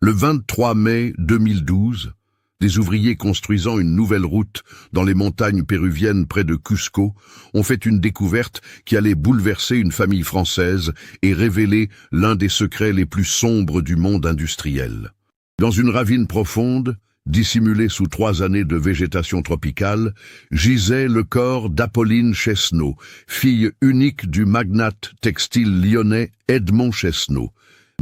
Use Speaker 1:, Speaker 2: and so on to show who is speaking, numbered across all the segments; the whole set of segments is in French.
Speaker 1: Le 23 mai 2012, des ouvriers construisant une nouvelle route dans les montagnes péruviennes près de Cusco ont fait une découverte qui allait bouleverser une famille française et révéler l'un des secrets les plus sombres du monde industriel. Dans une ravine profonde, dissimulée sous 3 années de végétation tropicale, gisait le corps d'Apolline Chesneau, fille unique du magnate textile lyonnais Edmond Chesneau.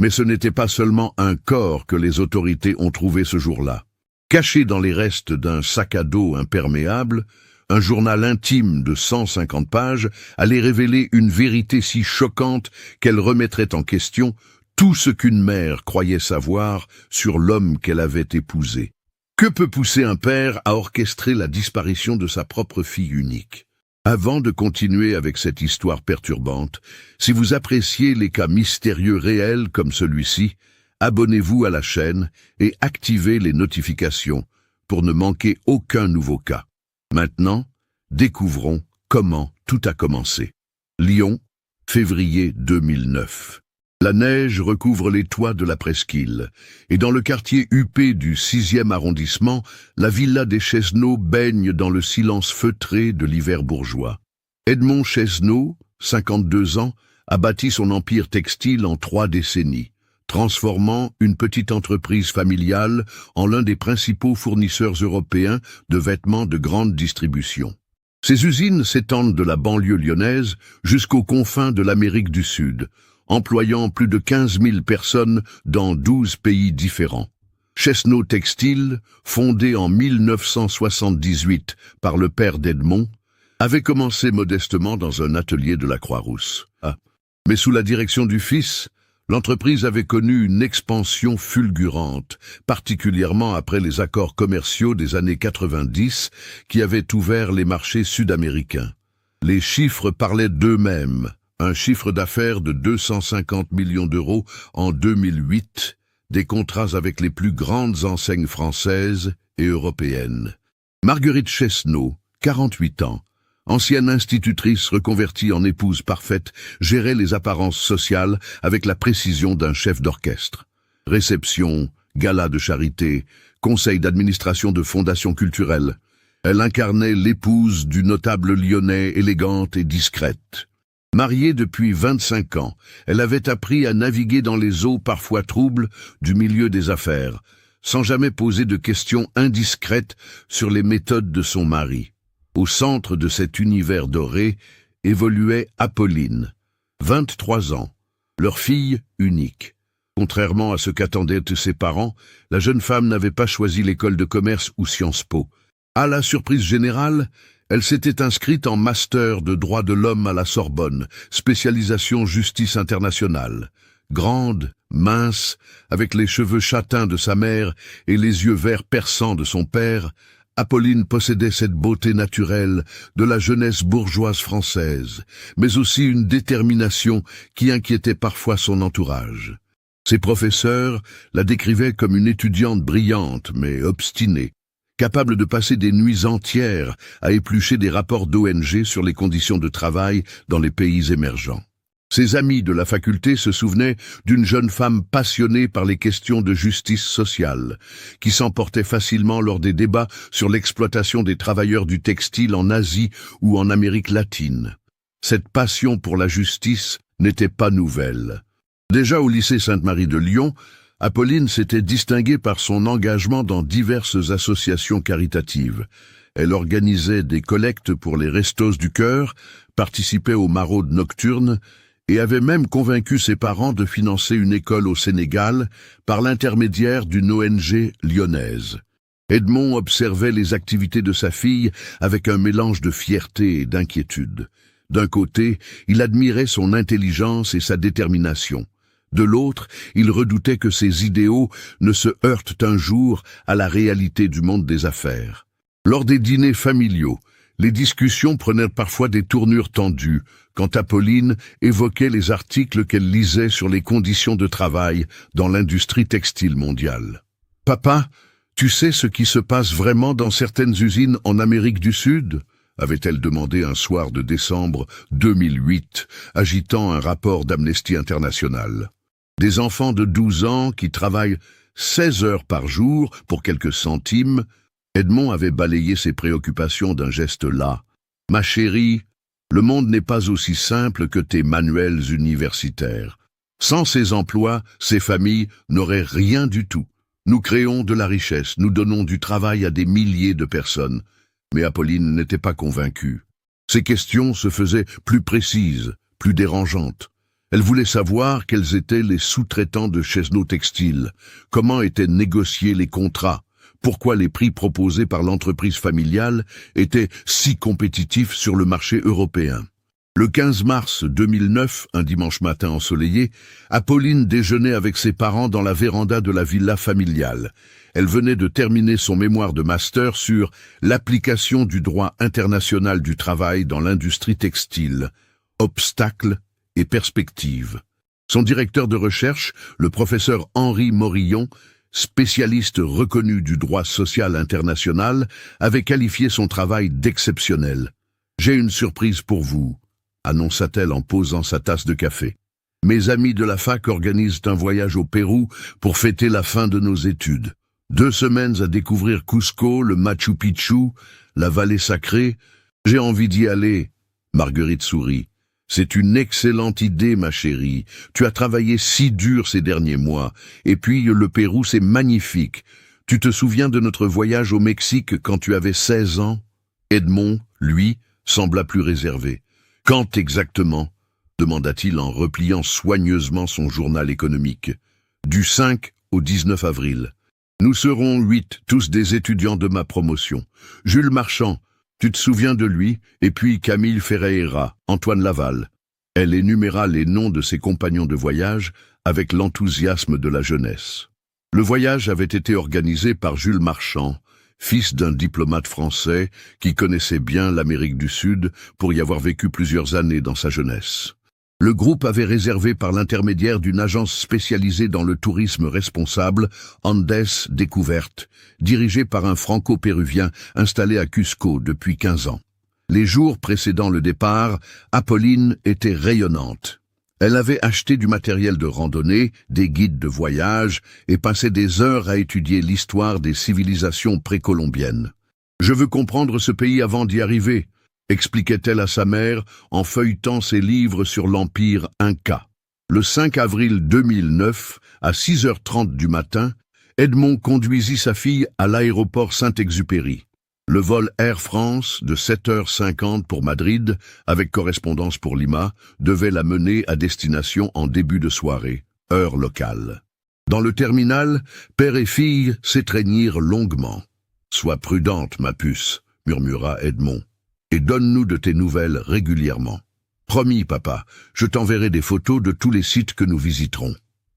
Speaker 1: Mais ce n'était pas seulement un corps que les autorités ont trouvé ce jour-là. Caché dans les restes d'un sac à dos imperméable, un journal intime de 150 pages allait révéler une vérité si choquante qu'elle remettrait en question tout ce qu'une mère croyait savoir sur l'homme qu'elle avait épousé. Que peut pousser un père à orchestrer la disparition de sa propre fille unique? Avant de continuer avec cette histoire perturbante, si vous appréciez les cas mystérieux réels comme celui-ci, abonnez-vous à la chaîne et activez les notifications pour ne manquer aucun nouveau cas. Maintenant, découvrons comment tout a commencé. Lyon, février 2009. La neige recouvre les toits de la presqu'île, et dans le quartier huppé du 6e arrondissement, la villa des Chesneau baigne dans le silence feutré de l'hiver bourgeois. Edmond Chesneau, 52 ans, a bâti son empire textile en 3 décennies, transformant une petite entreprise familiale en l'un des principaux fournisseurs européens de vêtements de grande distribution. Ses usines s'étendent de la banlieue lyonnaise jusqu'aux confins de l'Amérique du Sud, employant plus de 15 000 personnes dans 12 pays différents. Chesneau Textile, fondé en 1978 par le père d'Edmond, avait commencé modestement dans un atelier de la Croix-Rousse. Mais sous la direction du fils, l'entreprise avait connu une expansion fulgurante, particulièrement après les accords commerciaux des années 90 qui avaient ouvert les marchés sud-américains. Les chiffres parlaient d'eux-mêmes. Un chiffre d'affaires de 250 millions d'euros en 2008, des contrats avec les plus grandes enseignes françaises et européennes. Marguerite Chesneau, 48 ans, ancienne institutrice reconvertie en épouse parfaite, gérait les apparences sociales avec la précision d'un chef d'orchestre. Réception, gala de charité, conseil d'administration de fondations culturelles. Elle incarnait l'épouse du notable lyonnais élégante et discrète. Mariée depuis 25 ans, elle avait appris à naviguer dans les eaux parfois troubles du milieu des affaires, sans jamais poser de questions indiscrètes sur les méthodes de son mari. Au centre de cet univers doré évoluait Apolline, 23 ans, leur fille unique. Contrairement à ce qu'attendaient ses parents, la jeune femme n'avait pas choisi l'école de commerce ou Sciences Po. À la surprise générale, elle s'était inscrite en master de droit de l'homme à la Sorbonne, spécialisation justice internationale. Grande, mince, avec les cheveux châtains de sa mère et les yeux verts perçants de son père, Apolline possédait cette beauté naturelle de la jeunesse bourgeoise française, mais aussi une détermination qui inquiétait parfois son entourage. Ses professeurs la décrivaient comme une étudiante brillante mais obstinée, capable de passer des nuits entières à éplucher des rapports d'ONG sur les conditions de travail dans les pays émergents. Ses amis de la faculté se souvenaient d'une jeune femme passionnée par les questions de justice sociale, qui s'emportait facilement lors des débats sur l'exploitation des travailleurs du textile en Asie ou en Amérique latine. Cette passion pour la justice n'était pas nouvelle. Déjà au lycée Sainte-Marie de Lyon, Apolline s'était distinguée par son engagement dans diverses associations caritatives. Elle organisait des collectes pour les Restos du Cœur, participait aux maraudes nocturnes et avait même convaincu ses parents de financer une école au Sénégal par l'intermédiaire d'une ONG lyonnaise. Edmond observait les activités de sa fille avec un mélange de fierté et d'inquiétude. D'un côté, il admirait son intelligence et sa détermination. De l'autre, il redoutait que ses idéaux ne se heurtent un jour à la réalité du monde des affaires. Lors des dîners familiaux, les discussions prenaient parfois des tournures tendues, quand Apolline évoquait les articles qu'elle lisait sur les conditions de travail dans l'industrie textile mondiale. « Papa, tu sais ce qui se passe vraiment dans certaines usines en Amérique du Sud ?» avait-elle demandé un soir de décembre 2008, agitant un rapport d'Amnesty International. Des enfants de 12 ans qui travaillent 16 heures par jour pour quelques centimes, Edmond avait balayé ses préoccupations d'un geste las. « Ma chérie, le monde n'est pas aussi simple que tes manuels universitaires. Sans ces emplois, ces familles n'auraient rien du tout. Nous créons de la richesse, nous donnons du travail à des milliers de personnes. » Mais Apolline n'était pas convaincue. Ses questions se faisaient plus précises, plus dérangeantes. Elle voulait savoir quels étaient les sous-traitants de Chesneau Textile, comment étaient négociés les contrats, pourquoi les prix proposés par l'entreprise familiale étaient si compétitifs sur le marché européen. Le 15 mars 2009, un dimanche matin ensoleillé, Apolline déjeunait avec ses parents dans la véranda de la villa familiale. Elle venait de terminer son mémoire de master sur l'application du droit international du travail dans l'industrie textile, obstacles et perspectives. Son directeur de recherche, le professeur Henri Morillon, spécialiste reconnu du droit social international, avait qualifié son travail d'exceptionnel. « J'ai une surprise pour vous », annonça-t-elle en posant sa tasse de café. « Mes amis de la fac organisent un voyage au Pérou pour fêter la fin de nos études. 2 semaines à découvrir Cusco, le Machu Picchu, la vallée sacrée. J'ai envie d'y aller. » Marguerite sourit. « C'est une excellente idée, ma chérie. Tu as travaillé si dur ces derniers mois. Et puis, le Pérou, c'est magnifique. Tu te souviens de notre voyage au Mexique quand tu avais 16 ans ?» Edmond, lui, sembla plus réservé. « Quand exactement ?» demanda-t-il en repliant soigneusement son journal économique. « Du 5 au 19 avril. Nous serons 8, tous des étudiants de ma promotion. Jules Marchand, tu te souviens de lui, et puis Camille Ferreira, Antoine Laval. » Elle énuméra les noms de ses compagnons de voyage avec l'enthousiasme de la jeunesse. Le voyage avait été organisé par Jules Marchand, fils d'un diplomate français qui connaissait bien l'Amérique du Sud pour y avoir vécu plusieurs années dans sa jeunesse. Le groupe avait réservé par l'intermédiaire d'une agence spécialisée dans le tourisme responsable, Andes Découverte, dirigée par un franco-péruvien installé à Cusco depuis 15 ans. Les jours précédant le départ, Apolline était rayonnante. Elle avait acheté du matériel de randonnée, des guides de voyage et passait des heures à étudier l'histoire des civilisations précolombiennes. « Je veux comprendre ce pays avant d'y arriver », expliquait-elle à sa mère en feuilletant ses livres sur l'Empire Inca. Le 5 avril 2009, à 6h30 du matin, Edmond conduisit sa fille à l'aéroport Saint-Exupéry. Le vol Air France de 7h50 pour Madrid, avec correspondance pour Lima, devait la mener à destination en début de soirée, heure locale. Dans le terminal, père et fille s'étreignirent longuement. « Sois prudente, ma puce », murmura Edmond. « Et donne-nous de tes nouvelles régulièrement. »« Promis, papa, je t'enverrai des photos de tous les sites que nous visiterons. »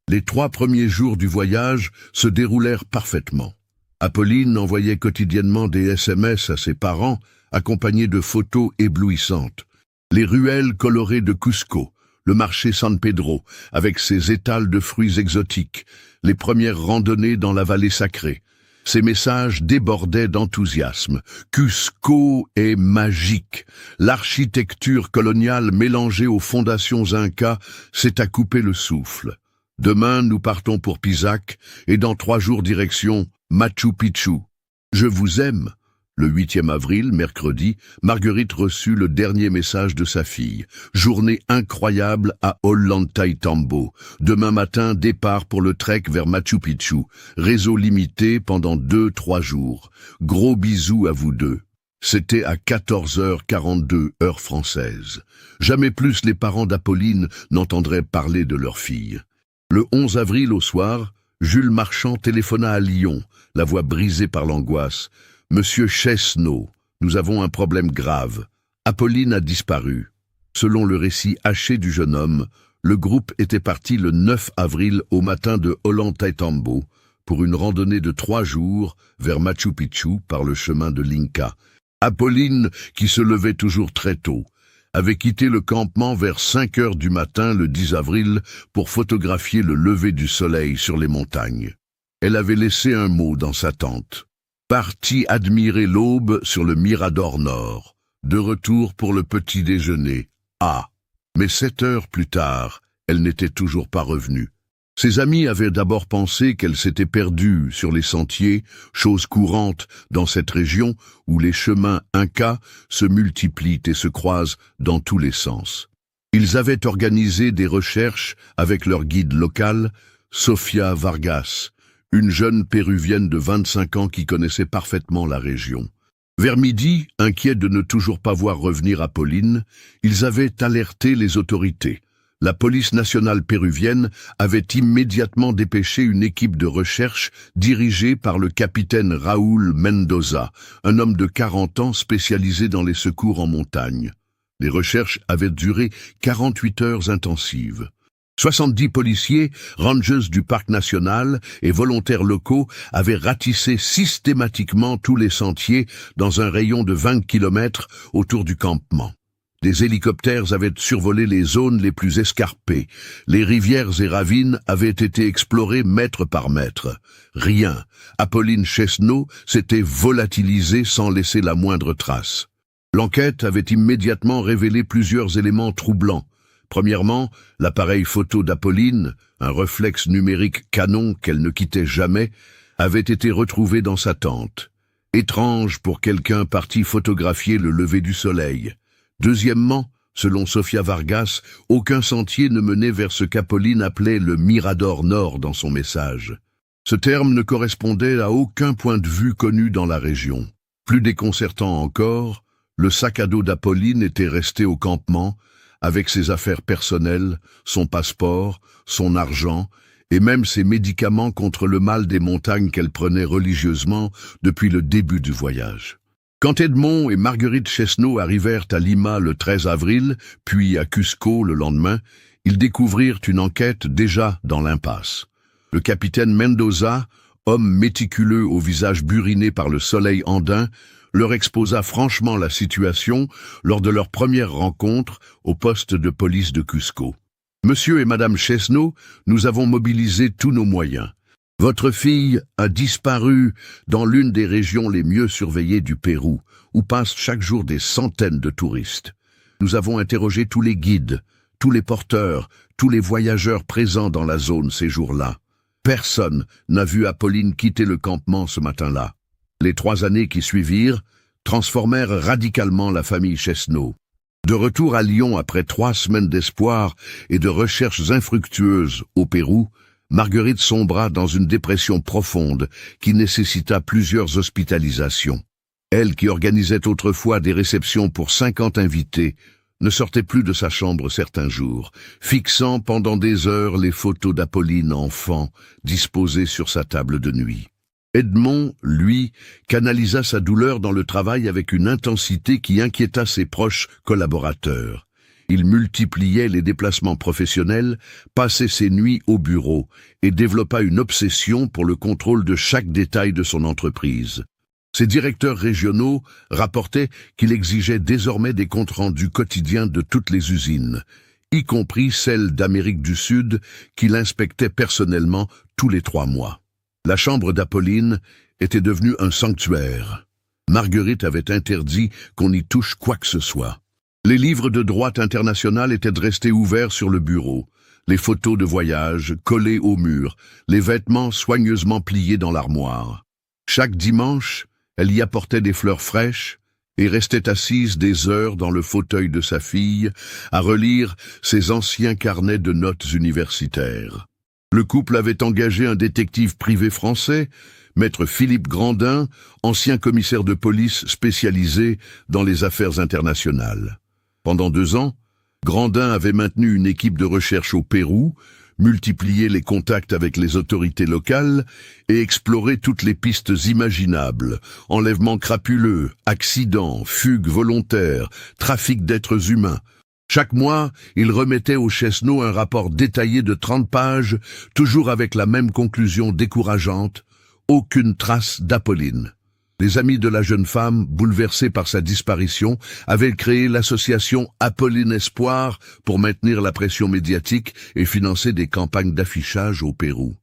Speaker 1: Les 3 premiers jours du voyage se déroulèrent parfaitement. Apolline envoyait quotidiennement des SMS à ses parents, accompagnés de photos éblouissantes. Les ruelles colorées de Cusco, le marché San Pedro, avec ses étals de fruits exotiques, les premières randonnées dans la vallée sacrée. Ces messages débordaient d'enthousiasme. Cusco est magique. L'architecture coloniale mélangée aux fondations incas s'est à couper le souffle. Demain, nous partons pour Pisac et dans 3 jours direction Machu Picchu. Je vous aime. Le 8e avril, mercredi, Marguerite reçut le dernier message de sa fille. Journée incroyable à Ollantaytambo. Demain matin, départ pour le trek vers Machu Picchu. Réseau limité pendant 2-3 jours. Gros bisous à vous deux. C'était à 14h42 heure française. Jamais plus les parents d'Apolline n'entendraient parler de leur fille. Le 11 avril au soir, Jules Marchand téléphona à Lyon, la voix brisée par l'angoisse. « Monsieur Chesneau, nous avons un problème grave. Apolline a disparu. » Selon le récit haché du jeune homme, le groupe était parti le 9 avril au matin de Ollantaytambo pour une randonnée de 3 jours vers Machu Picchu par le chemin de l'Inca. Apolline, qui se levait toujours très tôt, avait quitté le campement vers 5 heures du matin le 10 avril pour photographier le lever du soleil sur les montagnes. Elle avait laissé un mot dans sa tente. Partie admirer l'aube sur le Mirador Nord. De retour pour le petit déjeuner. Ah, mais 7 heures plus tard, elle n'était toujours pas revenue. Ses amis avaient d'abord pensé qu'elle s'était perdue sur les sentiers, chose courante dans cette région où les chemins incas se multiplient et se croisent dans tous les sens. Ils avaient organisé des recherches avec leur guide local, Sofia Vargas, une jeune péruvienne de 25 ans qui connaissait parfaitement la région. Vers midi, inquiets de ne toujours pas voir revenir Apolline, ils avaient alerté les autorités. La police nationale péruvienne avait immédiatement dépêché une équipe de recherche dirigée par le capitaine Raúl Mendoza, un homme de 40 ans spécialisé dans les secours en montagne. Les recherches avaient duré 48 heures intensives. 70 policiers, rangers du parc national et volontaires locaux avaient ratissé systématiquement tous les sentiers dans un rayon de 20 km autour du campement. Des hélicoptères avaient survolé les zones les plus escarpées. Les rivières et ravines avaient été explorées mètre par mètre. Rien. Apolline Chesneau s'était volatilisée sans laisser la moindre trace. L'enquête avait immédiatement révélé plusieurs éléments troublants. Premièrement, l'appareil photo d'Apolline, un réflexe numérique Canon qu'elle ne quittait jamais, avait été retrouvé dans sa tente. Étrange pour quelqu'un parti photographier le lever du soleil. Deuxièmement, selon Sofia Vargas, aucun sentier ne menait vers ce qu'Apolline appelait le Mirador Nord dans son message. Ce terme ne correspondait à aucun point de vue connu dans la région. Plus déconcertant encore, le sac à dos d'Apolline était resté au campement, avec ses affaires personnelles, son passeport, son argent, et même ses médicaments contre le mal des montagnes qu'elle prenait religieusement depuis le début du voyage. Quand Edmond et Marguerite Chesneau arrivèrent à Lima le 13 avril, puis à Cusco le lendemain, ils découvrirent une enquête déjà dans l'impasse. Le capitaine Mendoza, homme méticuleux au visage buriné par le soleil andin, leur exposa franchement la situation lors de leur première rencontre au poste de police de Cusco. « Monsieur et Madame Chesneau, nous avons mobilisé tous nos moyens. Votre fille a disparu dans l'une des régions les mieux surveillées du Pérou, où passent chaque jour des centaines de touristes. Nous avons interrogé tous les guides, tous les porteurs, tous les voyageurs présents dans la zone ces jours-là. Personne n'a vu Apolline quitter le campement ce matin-là. Les 3 années qui suivirent transformèrent radicalement la famille Chesneau. De retour à Lyon après 3 semaines d'espoir et de recherches infructueuses au Pérou, Marguerite sombra dans une dépression profonde qui nécessita plusieurs hospitalisations. Elle, qui organisait autrefois des réceptions pour 50 invités, ne sortait plus de sa chambre certains jours, fixant pendant des heures les photos d'Apolline enfant disposées sur sa table de nuit. Edmond, lui, canalisa sa douleur dans le travail avec une intensité qui inquiéta ses proches collaborateurs. Il multipliait les déplacements professionnels, passait ses nuits au bureau et développa une obsession pour le contrôle de chaque détail de son entreprise. Ses directeurs régionaux rapportaient qu'il exigeait désormais des comptes rendus quotidiens de toutes les usines, y compris celles d'Amérique du Sud qu'il inspectait personnellement tous les 3 mois. La chambre d'Apolline était devenue un sanctuaire. Marguerite avait interdit qu'on y touche quoi que ce soit. Les livres de droit international étaient restés ouverts sur le bureau, les photos de voyage collées au mur, les vêtements soigneusement pliés dans l'armoire. Chaque dimanche, elle y apportait des fleurs fraîches et restait assise des heures dans le fauteuil de sa fille à relire ses anciens carnets de notes universitaires. Le couple avait engagé un détective privé français, maître Philippe Grandin, ancien commissaire de police spécialisé dans les affaires internationales. Pendant 2 ans, Grandin avait maintenu une équipe de recherche au Pérou, multiplié les contacts avec les autorités locales et exploré toutes les pistes imaginables, enlèvements crapuleux, accidents, fugues volontaires, trafic d'êtres humains. Chaque mois, il remettait aux Chesneau un rapport détaillé de 30 pages, toujours avec la même conclusion décourageante, aucune trace d'Apolline. Les amis de la jeune femme, bouleversés par sa disparition, avaient créé l'association Apolline Espoir pour maintenir la pression médiatique et financer des campagnes d'affichage au Pérou.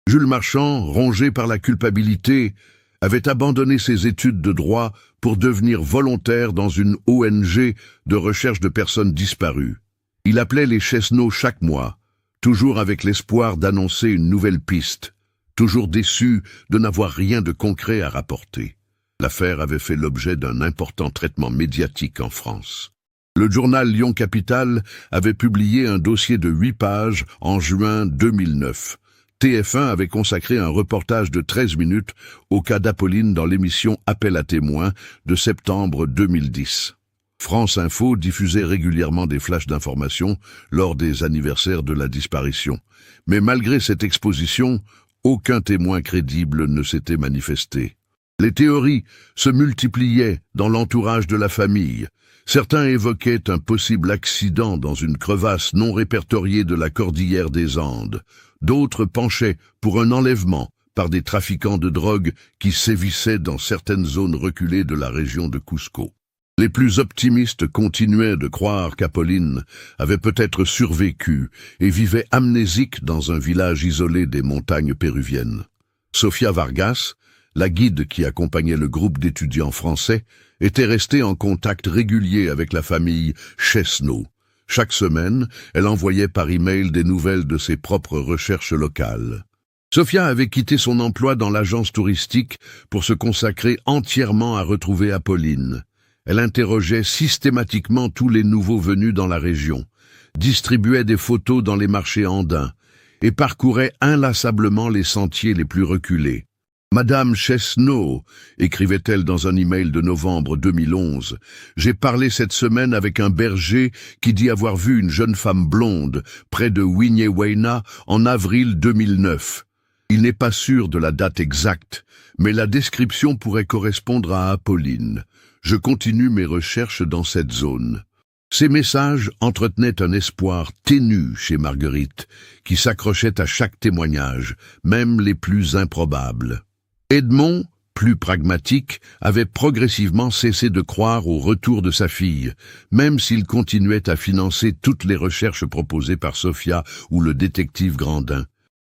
Speaker 1: Jules Marchand, rongé par la culpabilité, avait abandonné ses études de droit pour devenir volontaire dans une ONG de recherche de personnes disparues. Il appelait les Chesneau chaque mois, toujours avec l'espoir d'annoncer une nouvelle piste, toujours déçu de n'avoir rien de concret à rapporter. L'affaire avait fait l'objet d'un important traitement médiatique en France. Le journal Lyon-Capitale avait publié un dossier de 8 pages en juin 2009. TF1 avait consacré un reportage de 13 minutes au cas d'Apolline dans l'émission Appel à témoins de septembre 2010. France Info diffusait régulièrement des flashs d'informations lors des anniversaires de la disparition. Mais malgré cette exposition, aucun témoin crédible ne s'était manifesté. Les théories se multipliaient dans l'entourage de la famille. Certains évoquaient un possible accident dans une crevasse non répertoriée de la cordillère des Andes. D'autres penchaient pour un enlèvement par des trafiquants de drogue qui sévissaient dans certaines zones reculées de la région de Cusco. Les plus optimistes continuaient de croire qu'Apolline avait peut-être survécu et vivait amnésique dans un village isolé des montagnes péruviennes. Sofia Vargas, la guide qui accompagnait le groupe d'étudiants français, était restée en contact régulier avec la famille Chesneau. Chaque semaine, elle envoyait par email des nouvelles de ses propres recherches locales. Sofia avait quitté son emploi dans l'agence touristique pour se consacrer entièrement à retrouver Apolline. Elle interrogeait systématiquement tous les nouveaux venus dans la région, distribuait des photos dans les marchés andins et parcourait inlassablement les sentiers les plus reculés. Madame Chesneau, écrivait-elle dans un email de novembre 2011, j'ai parlé cette semaine avec un berger qui dit avoir vu une jeune femme blonde près de Winnewayna en avril 2009. Il n'est pas sûr de la date exacte, mais la description pourrait correspondre à Apolline. Je continue mes recherches dans cette zone. Ces messages entretenaient un espoir ténu chez Marguerite, qui s'accrochait à chaque témoignage, même les plus improbables. Edmond, plus pragmatique, avait progressivement cessé de croire au retour de sa fille, même s'il continuait à financer toutes les recherches proposées par Sofia ou le détective Grandin.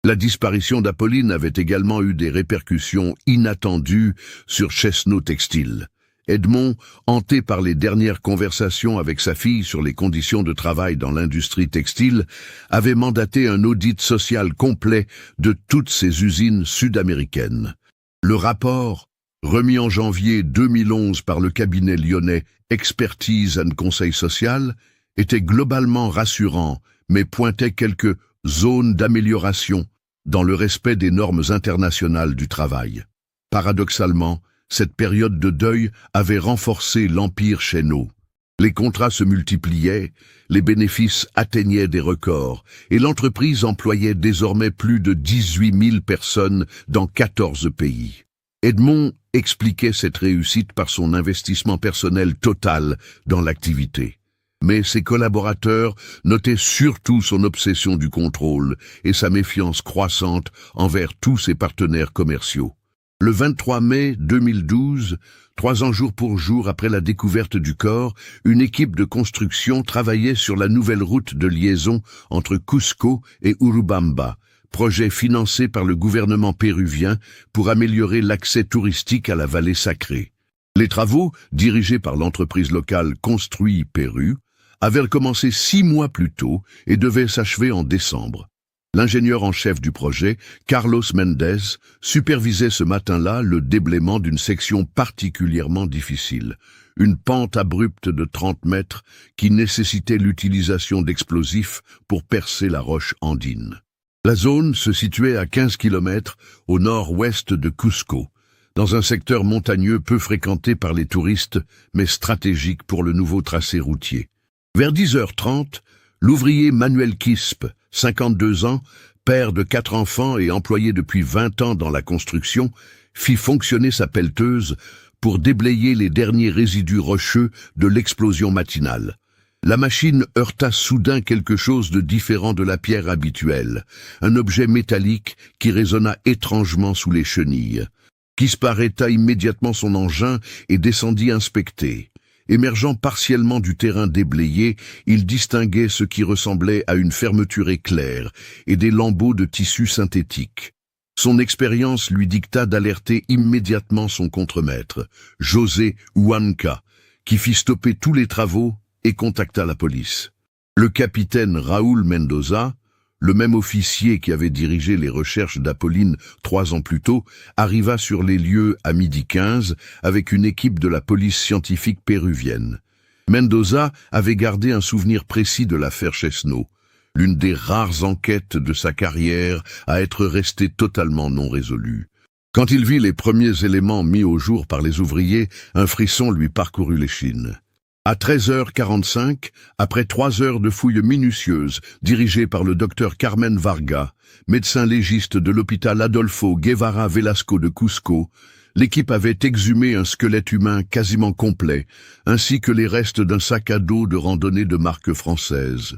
Speaker 1: La disparition d'Apolline avait également eu des répercussions inattendues sur Chesneau Textile. Edmond, hanté par les dernières conversations avec sa fille sur les conditions de travail dans l'industrie textile, avait mandaté un audit social complet de toutes ces usines sud-américaines. Le rapport, remis en janvier 2011 par le cabinet lyonnais Expertise and Conseil Social, était globalement rassurant, mais pointait quelques zones d'amélioration dans le respect des normes internationales du travail. Paradoxalement, cette période de deuil avait renforcé l'empire Chesneau. Les contrats se multipliaient, les bénéfices atteignaient des records, et l'entreprise employait désormais plus de 18 000 personnes dans 14 pays. Edmond expliquait cette réussite par son investissement personnel total dans l'activité. Mais ses collaborateurs notaient surtout son obsession du contrôle et sa méfiance croissante envers tous ses partenaires commerciaux. Le 23 mai 2012, 3 ans jour pour jour après la découverte du corps, une équipe de construction travaillait sur la nouvelle route de liaison entre Cusco et Urubamba, projet financé par le gouvernement péruvien pour améliorer l'accès touristique à la vallée sacrée. Les travaux, dirigés par l'entreprise locale Construit Pérou, avaient commencé 6 mois plus tôt et devaient s'achever en décembre. L'ingénieur en chef du projet, Carlos Mendez, supervisait ce matin-là le déblaiement d'une section particulièrement difficile, une pente abrupte de 30 mètres qui nécessitait l'utilisation d'explosifs pour percer la roche andine. La zone se situait à 15 km au nord-ouest de Cusco, dans un secteur montagneux peu fréquenté par les touristes, mais stratégique pour le nouveau tracé routier. Vers 10h30, l'ouvrier Manuel Quispe, 52 ans, père de 4 enfants et employé depuis 20 ans dans la construction, fit fonctionner sa pelleteuse pour déblayer les derniers résidus rocheux de l'explosion matinale. La machine heurta soudain quelque chose de différent de la pierre habituelle, un objet métallique qui résonna étrangement sous les chenilles. Quispe arrêta immédiatement son engin et descendit inspecter. Émergeant partiellement du terrain déblayé, il distinguait ce qui ressemblait à une fermeture éclair et des lambeaux de tissu synthétique. Son expérience lui dicta d'alerter immédiatement son contremaître, José Huanca, qui fit stopper tous les travaux et contacta la police. Le capitaine Raúl Mendoza, Le même officier qui avait dirigé les recherches d'Apolline 3 ans plus tôt arriva sur les lieux à 12h15 avec une équipe de la police scientifique péruvienne. Mendoza avait gardé un souvenir précis de l'affaire Chesneau, l'une des rares enquêtes de sa carrière à être restée totalement non résolue. Quand il vit les premiers éléments mis au jour par les ouvriers, un frisson lui parcourut l'échine. À 13h45, après 3 heures de fouilles minutieuses, dirigées par le docteur Carmen Varga, médecin légiste de l'hôpital Adolfo Guevara Velasco de Cusco, l'équipe avait exhumé un squelette humain quasiment complet, ainsi que les restes d'un sac à dos de randonnée de marque française.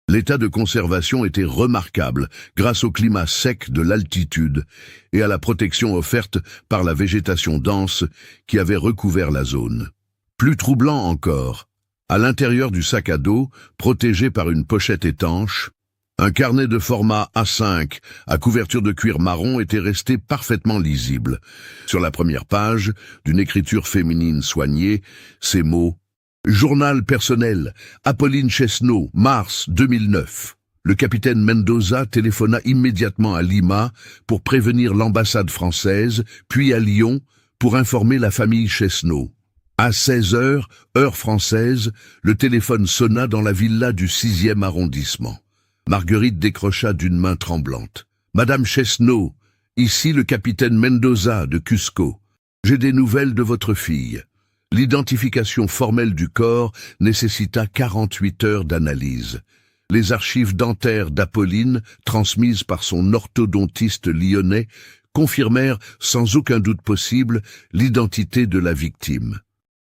Speaker 1: L'état de conservation était remarquable grâce au climat sec de l'altitude et à la protection offerte par la végétation dense qui avait recouvert la zone. Plus troublant encore, à l'intérieur du sac à dos, protégé par une pochette étanche, un carnet de format A5 à couverture de cuir marron était resté parfaitement lisible. Sur la première page, d'une écriture féminine soignée, ces mots « Journal personnel, Apolline Chesneau, mars 2009 ». Le capitaine Mendoza téléphona immédiatement à Lima pour prévenir l'ambassade française, puis à Lyon pour informer la famille Chesneau. À 16h, heure française, le téléphone sonna dans la villa du 6e arrondissement. Marguerite décrocha d'une main tremblante. « Madame Chesneau, ici le capitaine Mendoza de Cusco. J'ai des nouvelles de votre fille. » L'identification formelle du corps nécessita 48 heures d'analyse. Les archives dentaires d'Apolline, transmises par son orthodontiste lyonnais, confirmèrent sans aucun doute possible l'identité de la victime.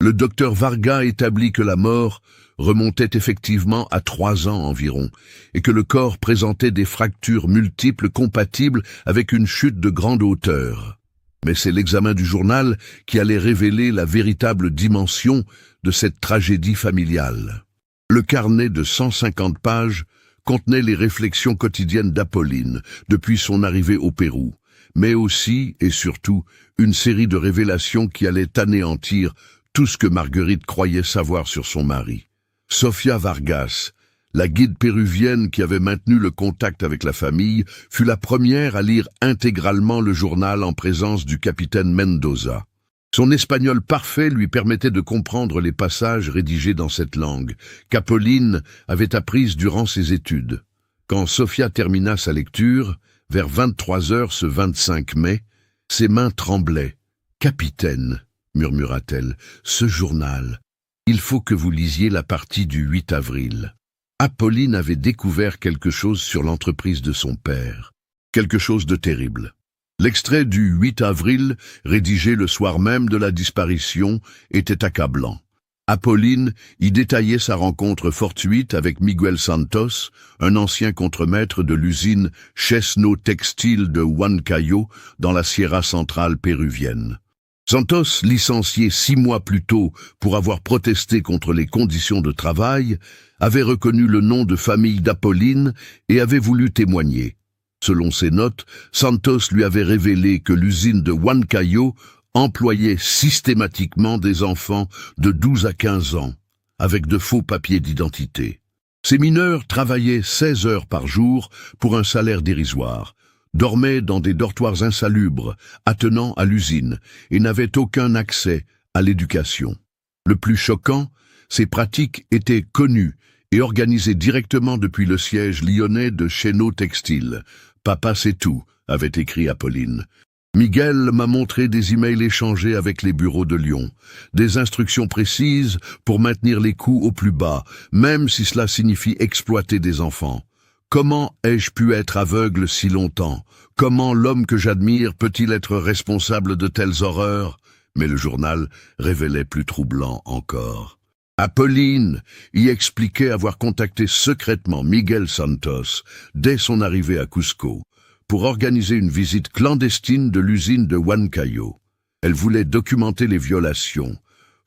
Speaker 1: Le docteur Varga établit que la mort remontait effectivement à 3 ans environ, et que le corps présentait des fractures multiples compatibles avec une chute de grande hauteur. Mais c'est l'examen du journal qui allait révéler la véritable dimension de cette tragédie familiale. Le carnet de 150 pages contenait les réflexions quotidiennes d'Apolline depuis son arrivée au Pérou, mais aussi et surtout une série de révélations qui allaient anéantir tout ce que Marguerite croyait savoir sur son mari. Sofia Vargas, la guide péruvienne qui avait maintenu le contact avec la famille, fut la première à lire intégralement le journal en présence du capitaine Mendoza. Son espagnol parfait lui permettait de comprendre les passages rédigés dans cette langue, qu'Apolline avait apprise durant ses études. Quand Sofia termina sa lecture, vers 23h ce 25 mai, ses mains tremblaient. « Capitaine », murmura-t-elle, « ce journal, il faut que vous lisiez la partie du 8 avril. » Apolline avait découvert quelque chose sur l'entreprise de son père, quelque chose de terrible. L'extrait du 8 avril, rédigé le soir même de la disparition, était accablant. Apolline y détaillait sa rencontre fortuite avec Miguel Santos, un ancien contremaître de l'usine Chesneau Textile de Huancayo, dans la Sierra centrale péruvienne. Santos, licencié 6 mois plus tôt pour avoir protesté contre les conditions de travail, avait reconnu le nom de famille d'Apolline et avait voulu témoigner. Selon ses notes, Santos lui avait révélé que l'usine de Huancayo employait systématiquement des enfants de 12 à 15 ans, avec de faux papiers d'identité. Ces mineurs travaillaient 16 heures par jour pour un salaire dérisoire, dormaient dans des dortoirs insalubres, attenant à l'usine, et n'avaient aucun accès à l'éducation. Le plus choquant, ces pratiques étaient connues et organisées directement depuis le siège lyonnais de Chesneau Textile. « Papa, c'est tout », avait écrit Apolline. Miguel m'a montré des emails échangés avec les bureaux de Lyon, des instructions précises pour maintenir les coûts au plus bas, même si cela signifie exploiter des enfants. Comment ai-je pu être aveugle si longtemps? Comment l'homme que j'admire peut-il être responsable de telles horreurs? Mais le journal révélait plus troublant encore. Apolline y expliquait avoir contacté secrètement Miguel Santos dès son arrivée à Cusco pour organiser une visite clandestine de l'usine de Huancayo. Elle voulait documenter les violations,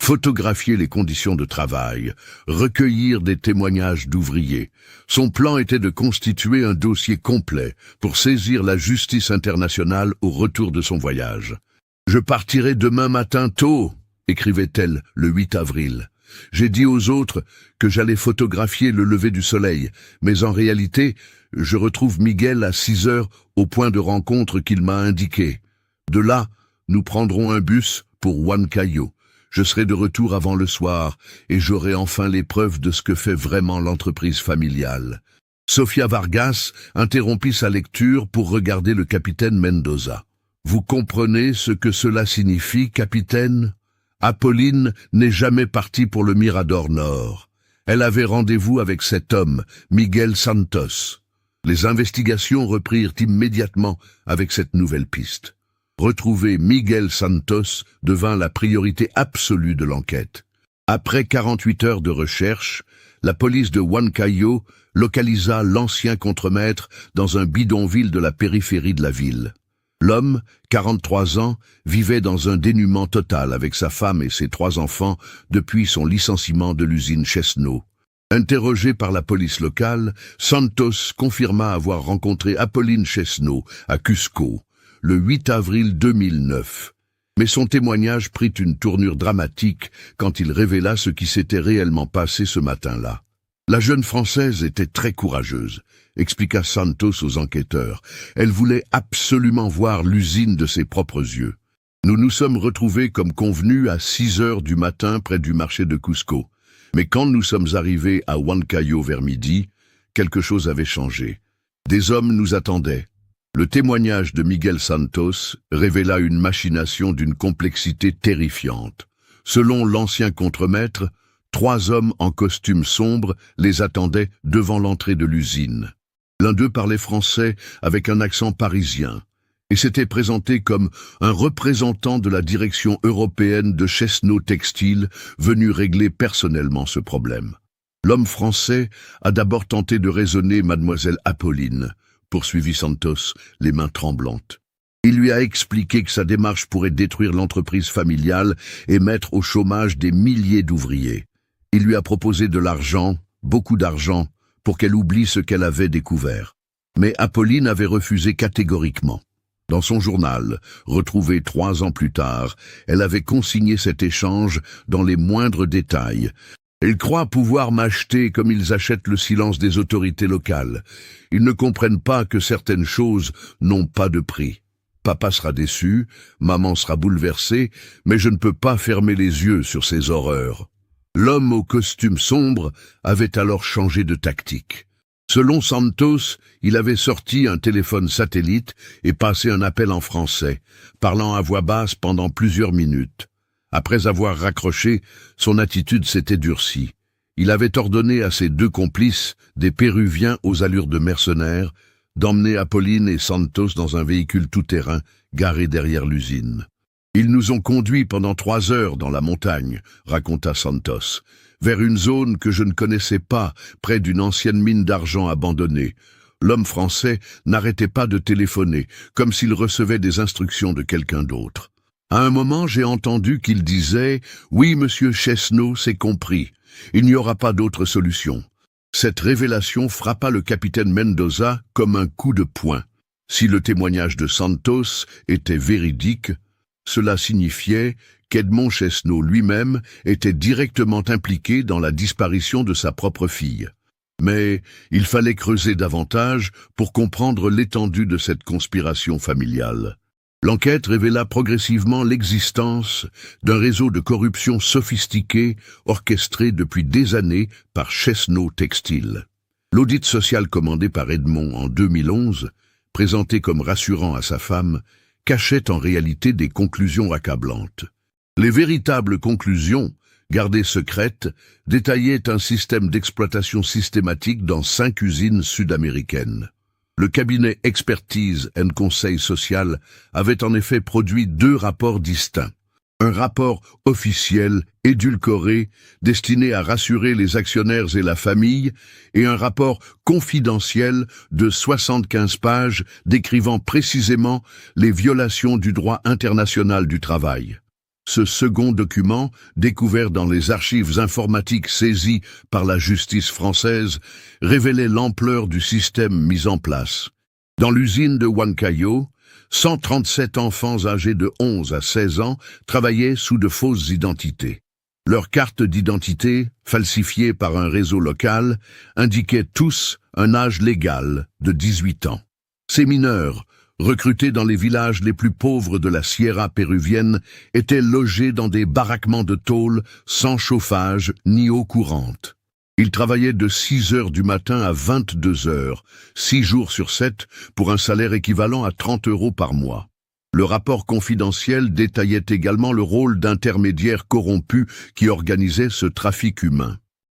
Speaker 1: photographier les conditions de travail, recueillir des témoignages d'ouvriers. Son plan était de constituer un dossier complet pour saisir la justice internationale au retour de son voyage. « Je partirai demain matin tôt », écrivait-elle le 8 avril. J'ai dit aux autres que j'allais photographier le lever du soleil, mais en réalité, Je retrouve Miguel à 6 heures au point de rencontre qu'il m'a indiqué. De là, nous prendrons un bus pour Huancayo. Je serai de retour avant le soir et j'aurai enfin les preuves de ce que fait vraiment l'entreprise familiale. Sofia Vargas interrompit sa lecture pour regarder le capitaine Mendoza. Vous comprenez ce que cela signifie, capitaine? Apolline n'est jamais partie pour le Mirador Nord. Elle avait rendez-vous avec cet homme, Miguel Santos. Les investigations reprirent immédiatement avec cette nouvelle piste. Retrouver Miguel Santos devint la priorité absolue de l'enquête. Après 48 heures de recherche, la police de Huancayo localisa l'ancien contremaître dans un bidonville de la périphérie de la ville. L'homme, 43 ans, vivait dans un dénuement total avec sa femme et ses 3 enfants depuis son licenciement de l'usine Chesno. Interrogé par la police locale, Santos confirma avoir rencontré Apolline Chesno à Cusco le 8 avril 2009. Mais son témoignage prit une tournure dramatique quand il révéla ce qui s'était réellement passé ce matin-là. La jeune Française était très courageuse, expliqua Santos aux enquêteurs. Elle voulait absolument voir l'usine de ses propres yeux. Nous nous sommes retrouvés comme convenu à 6 heures du matin près du marché de Cusco. Mais quand nous sommes arrivés à Huancayo vers midi, quelque chose avait changé. Des hommes nous attendaient. Le témoignage de Miguel Santos révéla une machination d'une complexité terrifiante. Selon l'ancien contremaître, 3 hommes en costume sombre les attendaient devant l'entrée de l'usine. L'un d'eux parlait français avec un accent parisien et s'était présenté comme un représentant de la direction européenne de Chesno Textile venu régler personnellement ce problème. L'homme français a d'abord tenté de raisonner mademoiselle Apolline, poursuivit Santos, les mains tremblantes. Il lui a expliqué que sa démarche pourrait détruire l'entreprise familiale et mettre au chômage des milliers d'ouvriers. Il lui a proposé de l'argent, beaucoup d'argent, pour qu'elle oublie ce qu'elle avait découvert. Mais Apolline avait refusé catégoriquement. Dans son journal, retrouvé 3 ans plus tard, elle avait consigné cet échange dans les moindres détails. Ils croient pouvoir m'acheter comme ils achètent le silence des autorités locales. Ils ne comprennent pas que certaines choses n'ont pas de prix. Papa sera déçu, maman sera bouleversée, mais je ne peux pas fermer les yeux sur ces horreurs. L'homme au costume sombre avait alors changé de tactique. Selon Santos, il avait sorti un téléphone satellite et passé un appel en français, parlant à voix basse pendant plusieurs minutes. Après avoir raccroché, son attitude s'était durcie. Il avait ordonné à ses 2 complices, des Péruviens aux allures de mercenaires, d'emmener Apolline et Santos dans un véhicule tout-terrain garé derrière l'usine. Ils nous ont conduits pendant 3 heures dans la montagne, raconta Santos, vers une zone que je ne connaissais pas, près d'une ancienne mine d'argent abandonnée. L'homme français n'arrêtait pas de téléphoner, comme s'il recevait des instructions de quelqu'un d'autre. À un moment, j'ai entendu qu'il disait « Oui, monsieur Chesno, c'est compris. Il n'y aura pas d'autre solution. » Cette révélation frappa le capitaine Mendoza comme un coup de poing. Si le témoignage de Santos était véridique, cela signifiait qu'Edmond Chesno lui-même était directement impliqué dans la disparition de sa propre fille. Mais il fallait creuser davantage pour comprendre l'étendue de cette conspiration familiale. L'enquête révéla progressivement l'existence d'un réseau de corruption sophistiqué orchestré depuis des années par Chesno Textile. L'audit social commandé par Edmond en 2011, présenté comme rassurant à sa femme, cachait en réalité des conclusions accablantes. Les véritables conclusions, gardées secrètes, détaillaient un système d'exploitation systématique dans 5 usines sud-américaines. Le cabinet Expertise and Conseil Social avait en effet produit 2 rapports distincts. Un rapport officiel, édulcoré, destiné à rassurer les actionnaires et la famille, et un rapport confidentiel de 75 pages décrivant précisément les violations du droit international du travail. Ce second document, découvert dans les archives informatiques saisies par la justice française, révélait l'ampleur du système mis en place. Dans l'usine de Huancayo, 137 enfants âgés de 11 à 16 ans travaillaient sous de fausses identités. Leurs cartes d'identité, falsifiées par un réseau local, indiquaient tous un âge légal de 18 ans. Ces mineurs, recrutés dans les villages les plus pauvres de la Sierra péruvienne, étaient logés dans des baraquements de tôle sans chauffage ni eau courante. Ils travaillaient de 6 heures du matin à 22 heures, 6 jours sur 7, pour un salaire équivalent à 30 € par mois. Le rapport confidentiel détaillait également le rôle d'intermédiaires corrompus qui organisaient ce trafic humain.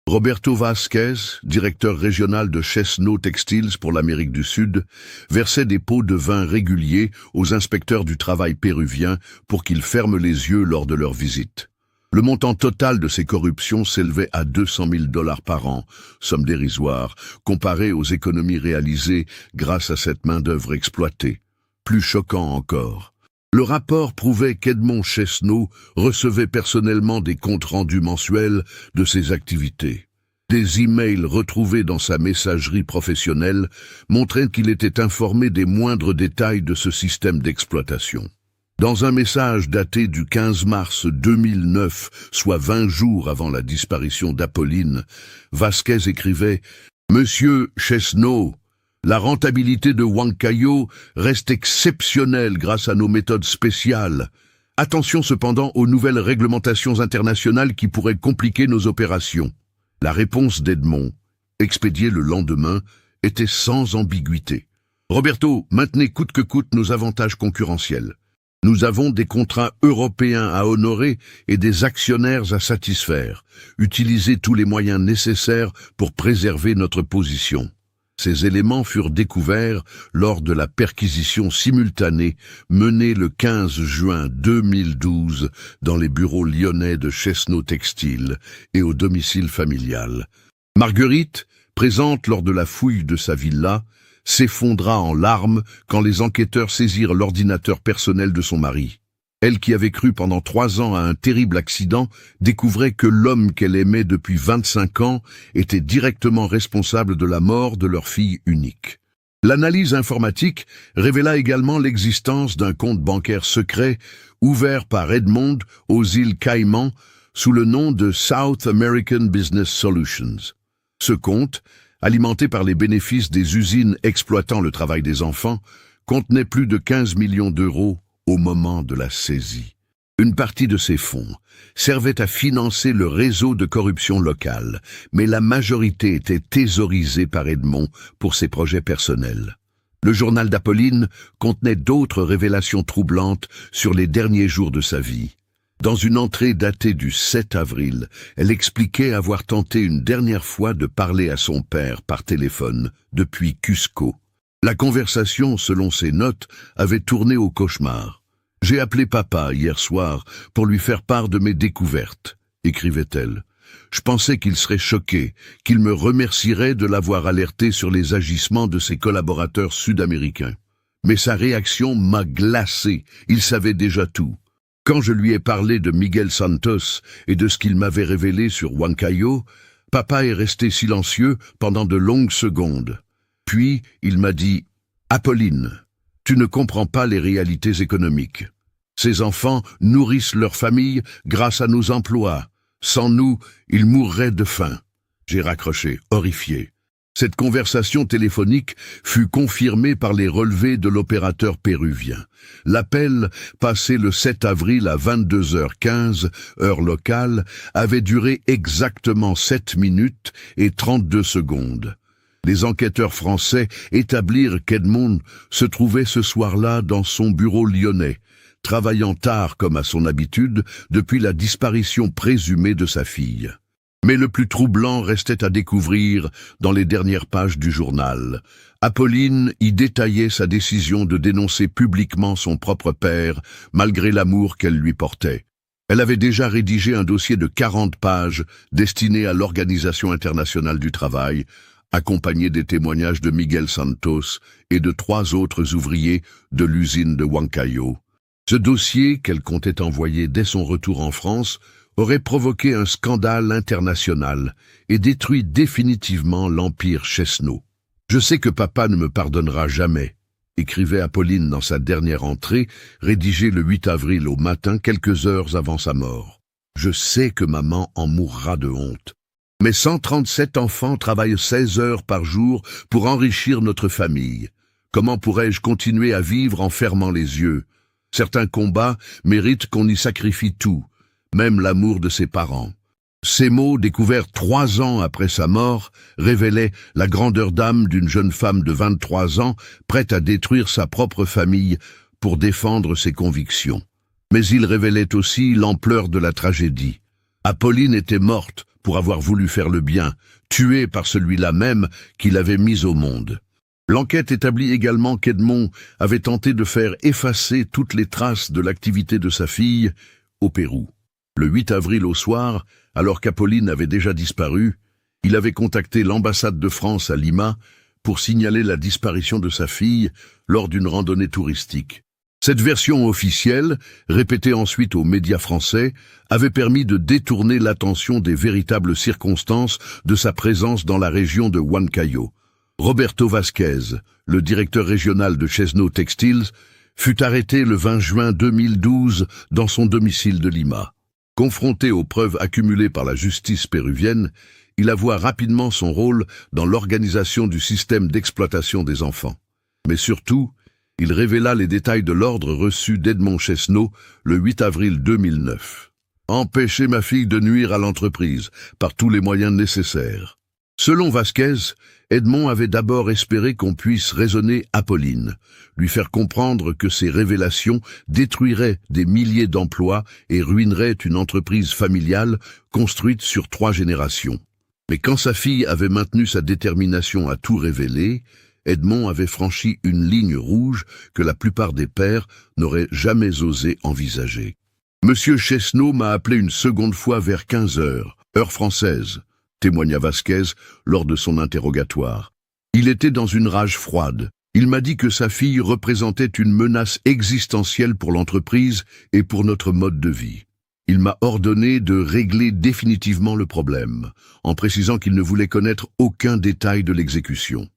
Speaker 1: Roberto Vázquez, directeur régional de Chesno Textiles pour l'Amérique du Sud, versait des pots de vin réguliers aux inspecteurs du travail péruviens pour qu'ils ferment les yeux lors de leur visite. Le montant total de ces corruptions s'élevait à 200 000 $ par an, somme dérisoire, comparée aux économies réalisées grâce à cette main-d'œuvre exploitée. Plus choquant encore, le rapport prouvait qu'Edmond Chesno recevait personnellement des comptes rendus mensuels de ses activités. Des emails retrouvés dans sa messagerie professionnelle montraient qu'il était informé des moindres détails de ce système d'exploitation. Dans un message daté du 15 mars 2009, soit 20 jours avant la disparition d'Apolline, Vázquez écrivait « Monsieur Chesno, la rentabilité de Huancayo reste exceptionnelle grâce à nos méthodes spéciales. Attention cependant aux nouvelles réglementations internationales qui pourraient compliquer nos opérations. » La réponse d'Edmond, expédiée le lendemain, était sans ambiguïté. « Roberto, maintenez coûte que coûte nos avantages concurrentiels. Nous avons des contrats européens à honorer et des actionnaires à satisfaire. Utilisez tous les moyens nécessaires pour préserver notre position. » Ces éléments furent découverts lors de la perquisition simultanée menée le 15 juin 2012 dans les bureaux lyonnais de Chesno Textile et au domicile familial. Marguerite, présente lors de la fouille de sa villa, s'effondra en larmes quand les enquêteurs saisirent l'ordinateur personnel de son mari. Elle qui avait cru pendant 3 ans à un terrible accident découvrait que l'homme qu'elle aimait depuis 25 ans était directement responsable de la mort de leur fille unique. L'analyse informatique révéla également l'existence d'un compte bancaire secret ouvert par Edmond aux îles Caïmans sous le nom de South American Business Solutions. Ce compte, alimenté par les bénéfices des usines exploitant le travail des enfants, contenait plus de 15 millions d'euros au moment de la saisie. Une partie de ces fonds servait à financer le réseau de corruption locale, mais la majorité était thésaurisée par Edmond pour ses projets personnels. Le journal d'Apolline contenait d'autres révélations troublantes sur les derniers jours de sa vie. Dans une entrée datée du 7 avril, elle expliquait avoir tenté une dernière fois de parler à son père par téléphone depuis Cusco. La conversation, selon ses notes, avait tourné au cauchemar. « J'ai appelé papa hier soir pour lui faire part de mes découvertes », écrivait-elle. « Je pensais qu'il serait choqué, qu'il me remercierait de l'avoir alerté sur les agissements de ses collaborateurs sud-américains. Mais sa réaction m'a glacé, il savait déjà tout. Quand je lui ai parlé de Miguel Santos et de ce qu'il m'avait révélé sur Huancayo, papa est resté silencieux pendant de longues secondes. Puis, il m'a dit « Apolline, tu ne comprends pas les réalités économiques. Ces enfants nourrissent leur famille grâce à nos emplois. Sans nous, ils mourraient de faim. » J'ai raccroché, horrifié. Cette conversation téléphonique fut confirmée par les relevés de l'opérateur péruvien. L'appel, passé le 7 avril à 22h15, heure locale, avait duré exactement 7 minutes et 32 secondes. Les enquêteurs français établirent qu'Edmond se trouvait ce soir-là dans son bureau lyonnais, travaillant tard comme à son habitude depuis la disparition présumée de sa fille. Mais le plus troublant restait à découvrir dans les dernières pages du journal. Apolline y détaillait sa décision de dénoncer publiquement son propre père, malgré l'amour qu'elle lui portait. Elle avait déjà rédigé un dossier de 40 pages destiné à l'Organisation internationale du travail, accompagné des témoignages de Miguel Santos et de 3 autres ouvriers de l'usine de Huancayo. Ce dossier, qu'elle comptait envoyer dès son retour en France, aurait provoqué un scandale international et détruit définitivement l'empire Chesno. « Je sais que papa ne me pardonnera jamais », écrivait Apolline dans sa dernière entrée, rédigée le 8 avril au matin, quelques heures avant sa mort. Je sais que maman en mourra de honte. Mes 137 enfants travaillent 16 heures par jour pour enrichir notre famille. Comment pourrais-je continuer à vivre en fermant les yeux? Certains combats méritent qu'on y sacrifie tout, même l'amour de ses parents. Ces mots, découverts 3 ans après sa mort, révélaient la grandeur d'âme d'une jeune femme de 23 ans, prête à détruire sa propre famille pour défendre ses convictions. Mais ils révélaient aussi l'ampleur de la tragédie. Apolline était morte pour avoir voulu faire le bien, tuée par celui-là même qui l'avait mise au monde. L'enquête établit également qu'Edmond avait tenté de faire effacer toutes les traces de l'activité de sa fille au Pérou. Le 8 avril au soir, alors qu'Apolline avait déjà disparu, il avait contacté l'ambassade de France à Lima pour signaler la disparition de sa fille lors d'une randonnée touristique. Cette version officielle, répétée ensuite aux médias français, avait permis de détourner l'attention des véritables circonstances de sa présence dans la région de Huancayo. Roberto Vasquez, le directeur régional de Chesno Textiles, fut arrêté le 20 juin 2012 dans son domicile de Lima. Confronté aux preuves accumulées par la justice péruvienne, il avoua rapidement son rôle dans l'organisation du système d'exploitation des enfants. Mais surtout, il révéla les détails de l'ordre reçu d'Edmond Chesno le 8 avril 2009. Empêcher ma fille de nuire à l'entreprise par tous les moyens nécessaires. Selon Vasquez, Edmond avait d'abord espéré qu'on puisse raisonner Apolline, lui faire comprendre que ces révélations détruiraient des milliers d'emplois et ruineraient une entreprise familiale construite sur 3 générations. Mais quand sa fille avait maintenu sa détermination à tout révéler, Edmond avait franchi une ligne rouge que la plupart des pères n'auraient jamais osé envisager. Monsieur Chesno m'a appelé une seconde fois vers 15 heures, heure française, témoigna Vasquez lors de son interrogatoire. Il était dans une rage froide. Il m'a dit que sa fille représentait une menace existentielle pour l'entreprise et pour notre mode de vie. Il m'a ordonné de régler définitivement le problème, en précisant qu'il ne voulait connaître aucun détail de l'exécution.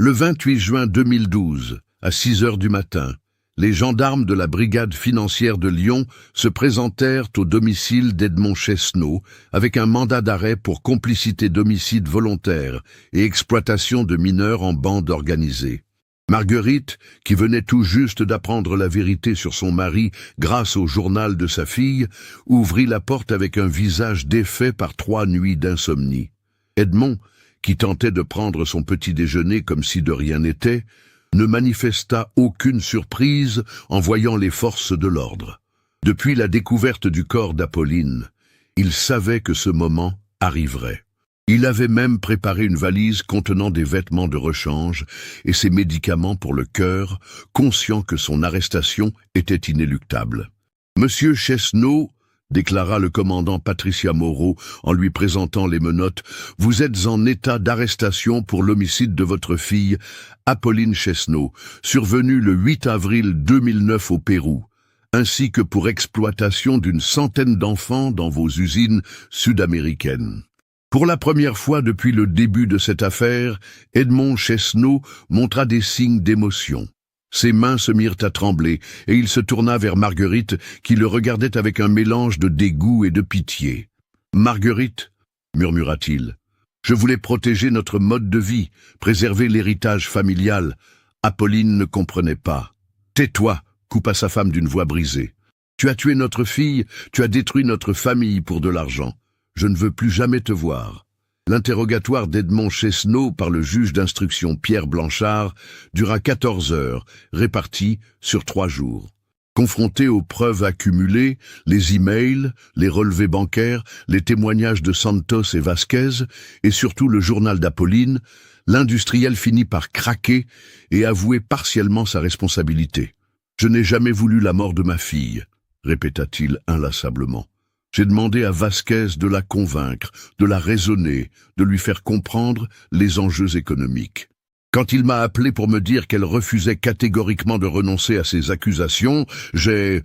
Speaker 1: Le 28 juin 2012, à 6 heures du matin, les gendarmes de la brigade financière de Lyon se présentèrent au domicile d'Edmond Chesno avec un mandat d'arrêt pour complicité d'homicide volontaire et exploitation de mineurs en bande organisée. Marguerite, qui venait tout juste d'apprendre la vérité sur son mari grâce au journal de sa fille, ouvrit la porte avec un visage défait par 3 nuits d'insomnie. Edmond, qui tentait de prendre son petit déjeuner comme si de rien n'était, ne manifesta aucune surprise en voyant les forces de l'ordre. Depuis la découverte du corps d'Apolline, il savait que ce moment arriverait. Il avait même préparé une valise contenant des vêtements de rechange et ses médicaments pour le cœur, conscient que son arrestation était inéluctable. « Monsieur Chesno, » déclara le commandant Patricia Moreau en lui présentant les menottes, « vous êtes en état d'arrestation pour l'homicide de votre fille, Apolline Chesno, survenu le 8 avril 2009 au Pérou, ainsi que pour exploitation d'une centaine d'enfants dans vos usines sud-américaines. » Pour la première fois depuis le début de cette affaire, Edmond Chesno montra des signes d'émotion. Ses mains se mirent à trembler, et il se tourna vers Marguerite, qui le regardait avec un mélange de dégoût et de pitié. « Marguerite, » murmura-t-il, « je voulais protéger notre mode de vie, préserver l'héritage familial. Apolline ne comprenait pas. »« Tais-toi » coupa sa femme d'une voix brisée. « Tu as tué notre fille, tu as détruit notre famille pour de l'argent. Je ne veux plus jamais te voir. » L'interrogatoire d'Edmond Chesno par le juge d'instruction Pierre Blanchard dura 14 heures, réparties sur 3 jours. Confronté aux preuves accumulées, les emails, les relevés bancaires, les témoignages de Santos et Vasquez, et surtout le journal d'Apolline, l'industriel finit par craquer et avouer partiellement sa responsabilité. « Je n'ai jamais voulu la mort de ma fille », répéta-t-il inlassablement. J'ai demandé à Vasquez de la convaincre, de la raisonner, de lui faire comprendre les enjeux économiques. Quand il m'a appelé pour me dire qu'elle refusait catégoriquement de renoncer à ses accusations, j'ai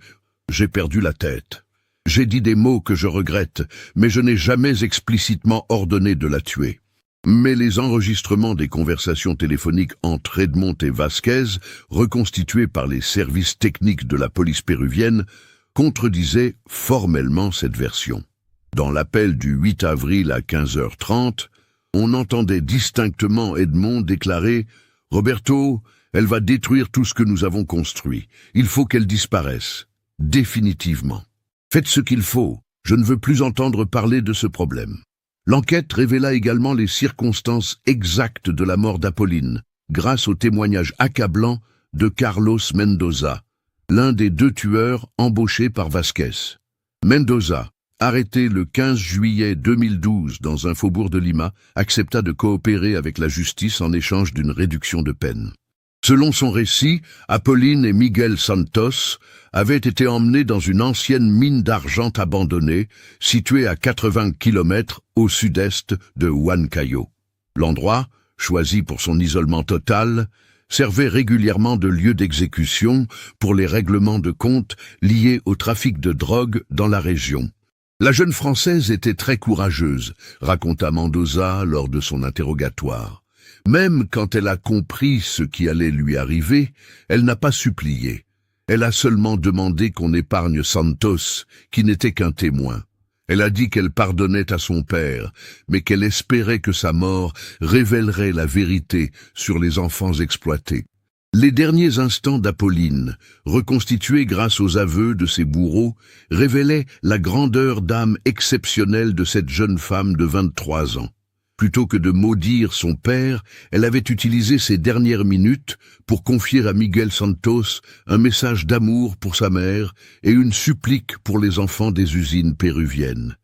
Speaker 1: perdu la tête. J'ai dit des mots que je regrette, mais je n'ai jamais explicitement ordonné de la tuer. Mais les enregistrements des conversations téléphoniques entre Edmond et Vasquez, reconstitués par les services techniques de la police péruvienne, contredisait formellement cette version. Dans l'appel du 8 avril à 15h30, on entendait distinctement Edmond déclarer « Roberto, elle va détruire tout ce que nous avons construit. Il faut qu'elle disparaisse. Définitivement. Faites ce qu'il faut. Je ne veux plus entendre parler de ce problème. » L'enquête révéla également les circonstances exactes de la mort d'Apolline, grâce au témoignage accablant de Carlos Mendoza, l'un des 2 tueurs embauchés par Vasquez. Mendoza, arrêté le 15 juillet 2012 dans un faubourg de Lima, accepta de coopérer avec la justice en échange d'une réduction de peine. Selon son récit, Apolline et Miguel Santos avaient été emmenés dans une ancienne mine d'argent abandonnée, située à 80 km au sud-est de Huancayo. L'endroit, choisi pour son isolement total, servait régulièrement de lieu d'exécution pour les règlements de compte liés au trafic de drogue dans la région. La jeune Française était très courageuse, raconta Mendoza lors de son interrogatoire. Même quand elle a compris ce qui allait lui arriver, elle n'a pas supplié. Elle a seulement demandé qu'on épargne Santos, qui n'était qu'un témoin. Elle a dit qu'elle pardonnait à son père, mais qu'elle espérait que sa mort révélerait la vérité sur les enfants exploités. Les derniers instants d'Apolline, reconstitués grâce aux aveux de ses bourreaux, révélaient la grandeur d'âme exceptionnelle de cette jeune femme de 23 ans. Plutôt que de maudire son père, elle avait utilisé ses dernières minutes pour confier à Miguel Santos un message d'amour pour sa mère et une supplique pour les enfants des usines péruviennes.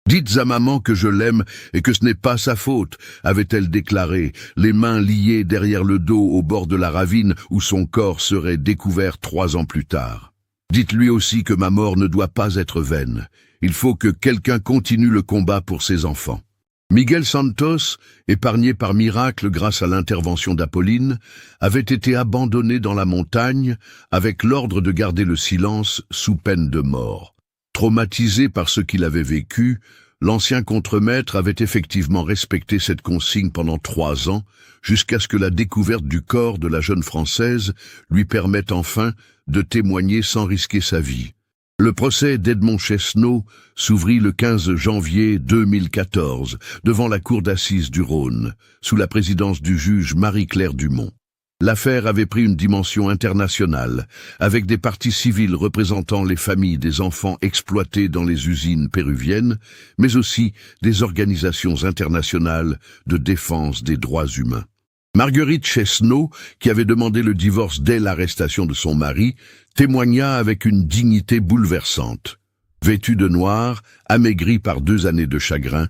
Speaker 1: « Dites à maman que je l'aime et que ce n'est pas sa faute », avait-elle déclaré, les mains liées derrière le dos au bord de la ravine où son corps serait découvert 3 ans plus tard. « Dites-lui aussi que ma mort ne doit pas être vaine. Il faut que quelqu'un continue le combat pour ses enfants. » Miguel Santos, épargné par miracle grâce à l'intervention d'Apolline, avait été abandonné dans la montagne avec l'ordre de garder le silence sous peine de mort. Traumatisé par ce qu'il avait vécu, l'ancien contremaître avait effectivement respecté cette consigne pendant 3 ans, jusqu'à ce que la découverte du corps de la jeune Française lui permette enfin de témoigner sans risquer sa vie. Le procès d'Edmond Chesneau s'ouvrit le 15 janvier 2014 devant la cour d'assises du Rhône, sous la présidence du juge Marie-Claire Dumont. L'affaire avait pris une dimension internationale, avec des parties civiles représentant les familles des enfants exploités dans les usines péruviennes, mais aussi des organisations internationales de défense des droits humains. Marguerite Chesneau, qui avait demandé le divorce dès l'arrestation de son mari, témoigna avec une dignité bouleversante. Vêtue de noir, amaigrie par 2 années de chagrin,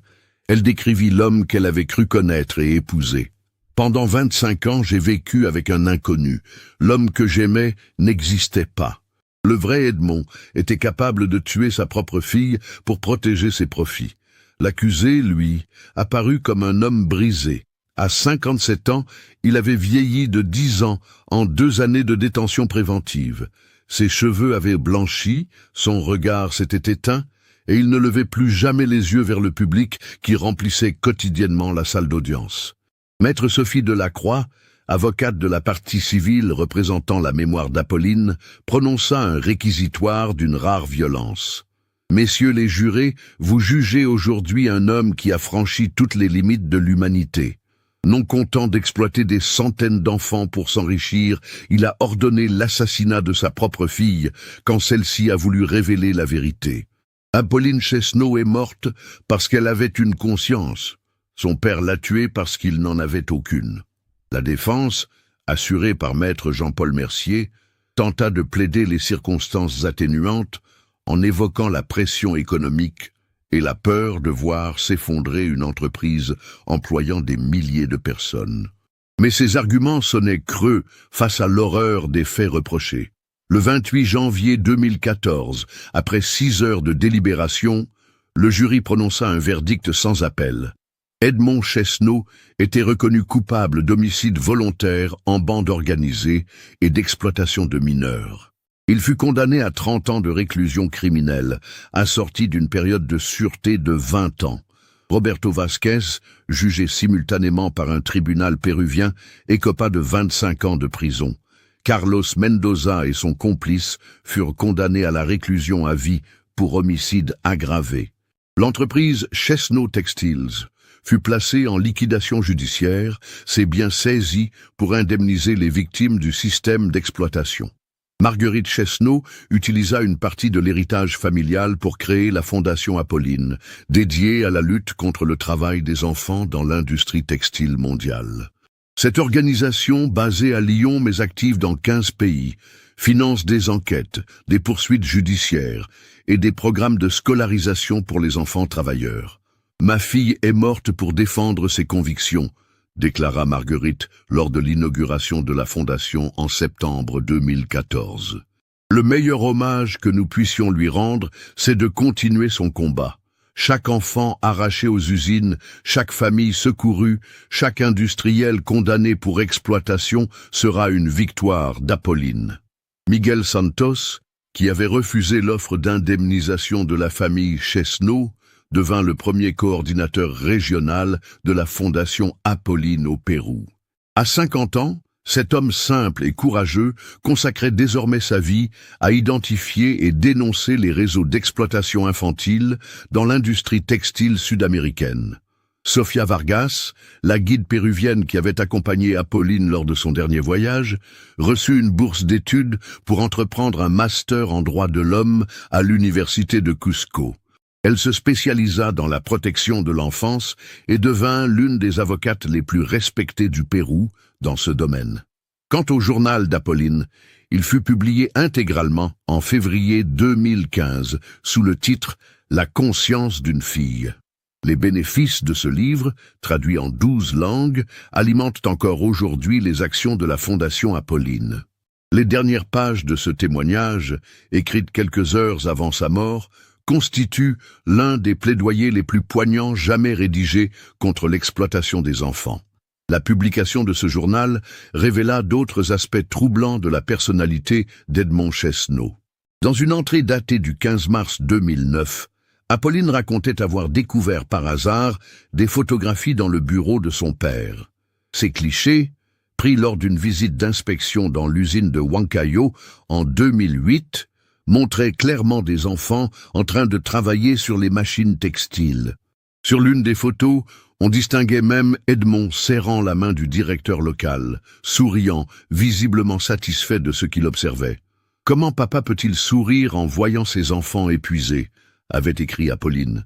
Speaker 1: elle décrivit l'homme qu'elle avait cru connaître et épouser. « Pendant 25 ans, j'ai vécu avec un inconnu. L'homme que j'aimais n'existait pas. Le vrai Edmond était capable de tuer sa propre fille pour protéger ses profits. L'accusé, lui, apparut comme un homme brisé. À 57 ans, il avait vieilli de 10 ans en 2 années de détention préventive. Ses cheveux avaient blanchi, son regard s'était éteint, et il ne levait plus jamais les yeux vers le public qui remplissait quotidiennement la salle d'audience. Maître Sophie Delacroix, avocate de la partie civile représentant la mémoire d'Apolline, prononça un réquisitoire d'une rare violence. « Messieurs les jurés, vous jugez aujourd'hui un homme qui a franchi toutes les limites de l'humanité. Non content d'exploiter des centaines d'enfants pour s'enrichir, il a ordonné l'assassinat de sa propre fille quand celle-ci a voulu révéler la vérité. Apolline Chesneau est morte parce qu'elle avait une conscience. Son père l'a tuée parce qu'il n'en avait aucune. » La défense, assurée par maître Jean-Paul Mercier, tenta de plaider les circonstances atténuantes en évoquant la pression économique et la peur de voir s'effondrer une entreprise employant des milliers de personnes. Mais ces arguments sonnaient creux face à l'horreur des faits reprochés. Le 28 janvier 2014, après 6 heures de délibération, le jury prononça un verdict sans appel. Edmond Chesneau était reconnu coupable d'homicide volontaire en bande organisée et d'exploitation de mineurs. Il fut condamné à 30 ans de réclusion criminelle, assorti d'une période de sûreté de 20 ans. Roberto Vasquez, jugé simultanément par un tribunal péruvien, écopa de 25 ans de prison. Carlos Mendoza et son complice furent condamnés à la réclusion à vie pour homicide aggravé. L'entreprise Chesneau Textiles fut placée en liquidation judiciaire, ses biens saisis pour indemniser les victimes du système d'exploitation. Marguerite Chesneau utilisa une partie de l'héritage familial pour créer la Fondation Apolline, dédiée à la lutte contre le travail des enfants dans l'industrie textile mondiale. Cette organisation, basée à Lyon mais active dans 15 pays, finance des enquêtes, des poursuites judiciaires et des programmes de scolarisation pour les enfants travailleurs. « Ma fille est morte pour défendre ses convictions », déclara Marguerite lors de l'inauguration de la Fondation en septembre 2014. Le meilleur hommage que nous puissions lui rendre, c'est de continuer son combat. Chaque enfant arraché aux usines, chaque famille secourue, chaque industriel condamné pour exploitation sera une victoire d'Apolline. Miguel Santos, qui avait refusé l'offre d'indemnisation de la famille Chesneau, devint le premier coordinateur régional de la Fondation Apolline au Pérou. À 50 ans, cet homme simple et courageux consacrait désormais sa vie à identifier et dénoncer les réseaux d'exploitation infantile dans l'industrie textile sud-américaine. Sofia Vargas, la guide péruvienne qui avait accompagné Apolline lors de son dernier voyage, reçut une bourse d'études pour entreprendre un master en droit de l'homme à l'université de Cusco. Elle se spécialisa dans la protection de l'enfance et devint l'une des avocates les plus respectées du Pérou dans ce domaine. Quant au journal d'Apolline, il fut publié intégralement en février 2015 sous le titre « La conscience d'une fille ». Les bénéfices de ce livre, traduit en 12 langues, alimentent encore aujourd'hui les actions de la Fondation Apolline. Les dernières pages de ce témoignage, écrites quelques heures avant sa mort, constitue l'un des plaidoyers les plus poignants jamais rédigés contre l'exploitation des enfants. La publication de ce journal révéla d'autres aspects troublants de la personnalité d'Edmond Chesneau. Dans une entrée datée du 15 mars 2009, Apolline racontait avoir découvert par hasard des photographies dans le bureau de son père. Ces clichés, pris lors d'une visite d'inspection dans l'usine de Huancayo en 2008, montrait clairement des enfants en train de travailler sur les machines textiles. Sur l'une des photos, on distinguait même Edmond serrant la main du directeur local, souriant, visiblement satisfait de ce qu'il observait. « Comment papa peut-il sourire en voyant ses enfants épuisés ?» avait écrit Apolline.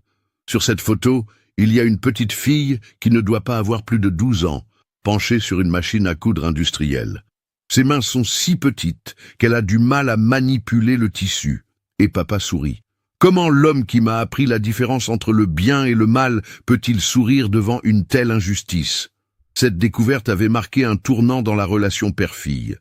Speaker 1: Sur cette photo, il y a une petite fille qui ne doit pas avoir plus de 12 ans, penchée sur une machine à coudre industrielle. Ses mains sont si petites qu'elle a du mal à manipuler le tissu. Et papa sourit. Comment l'homme qui m'a appris la différence entre le bien et le mal peut-il sourire devant une telle injustice? Cette découverte avait marqué un tournant dans la relation père-fille.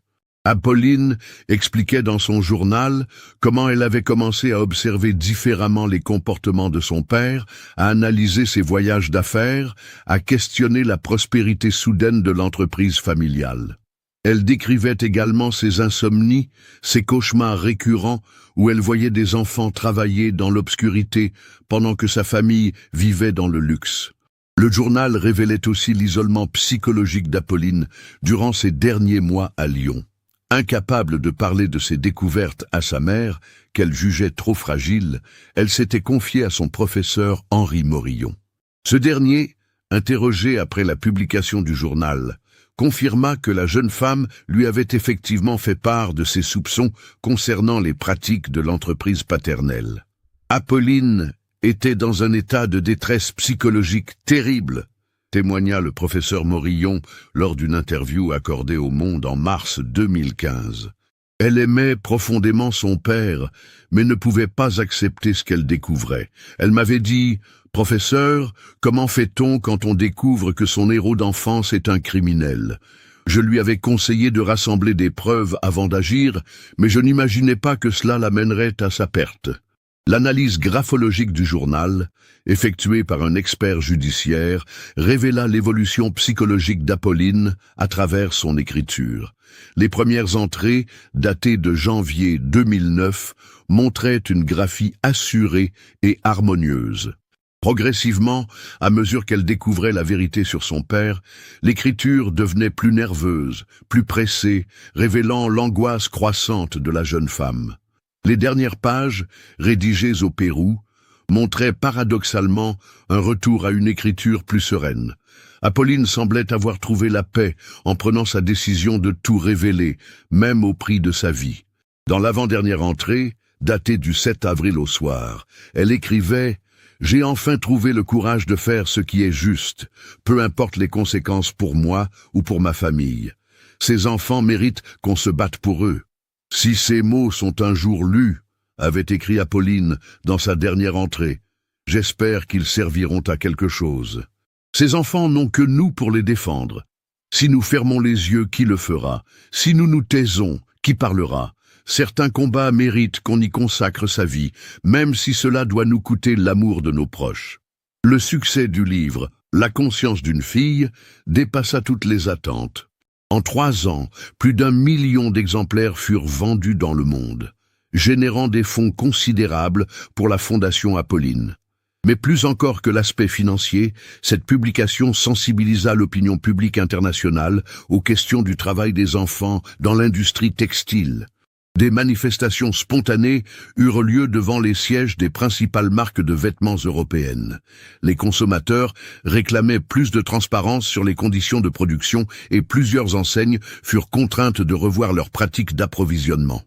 Speaker 1: Apolline expliquait dans son journal comment elle avait commencé à observer différemment les comportements de son père, à analyser ses voyages d'affaires, à questionner la prospérité soudaine de l'entreprise familiale. Elle décrivait également ses insomnies, ses cauchemars récurrents où elle voyait des enfants travailler dans l'obscurité pendant que sa famille vivait dans le luxe. Le journal révélait aussi l'isolement psychologique d'Apolline durant ses derniers mois à Lyon. Incapable de parler de ses découvertes à sa mère, qu'elle jugeait trop fragile, elle s'était confiée à son professeur Henri Morillon. Ce dernier, interrogé après la publication du journal, confirma que la jeune femme lui avait effectivement fait part de ses soupçons concernant les pratiques de l'entreprise paternelle. Apolline était dans un état de détresse psychologique terrible, témoigna le professeur Morillon lors d'une interview accordée au Monde en mars 2015. Elle aimait profondément son père, mais ne pouvait pas accepter ce qu'elle découvrait. Elle m'avait dit « Professeur, comment fait-on quand on découvre que son héros d'enfance est un criminel ?» Je lui avais conseillé de rassembler des preuves avant d'agir, mais je n'imaginais pas que cela l'amènerait à sa perte. L'analyse graphologique du journal, effectuée par un expert judiciaire, révéla l'évolution psychologique d'Apolline à travers son écriture. Les premières entrées, datées de janvier 2009, montraient une graphie assurée et harmonieuse. Progressivement, à mesure qu'elle découvrait la vérité sur son père, l'écriture devenait plus nerveuse, plus pressée, révélant l'angoisse croissante de la jeune femme. Les dernières pages, rédigées au Pérou, montrait paradoxalement un retour à une écriture plus sereine. Apolline semblait avoir trouvé la paix en prenant sa décision de tout révéler, même au prix de sa vie. Dans l'avant-dernière entrée, datée du 7 avril au soir, elle écrivait « J'ai enfin trouvé le courage de faire ce qui est juste, peu importe les conséquences pour moi ou pour ma famille. Ces enfants méritent qu'on se batte pour eux. Si ces mots sont un jour lus, avait écrit Apolline dans sa dernière entrée, j'espère qu'ils serviront à quelque chose. Ces enfants n'ont que nous pour les défendre. Si nous fermons les yeux, qui le fera? Si nous nous taisons, qui parlera? Certains combats méritent qu'on y consacre sa vie, même si cela doit nous coûter l'amour de nos proches. Le succès du livre « La conscience d'une fille » dépassa toutes les attentes. En 3 ans, plus d'1 million d'exemplaires furent vendus dans le monde, générant des fonds considérables pour la Fondation Apolline. Mais plus encore que l'aspect financier, cette publication sensibilisa l'opinion publique internationale aux questions du travail des enfants dans l'industrie textile. Des manifestations spontanées eurent lieu devant les sièges des principales marques de vêtements européennes. Les consommateurs réclamaient plus de transparence sur les conditions de production et plusieurs enseignes furent contraintes de revoir leurs pratiques d'approvisionnement.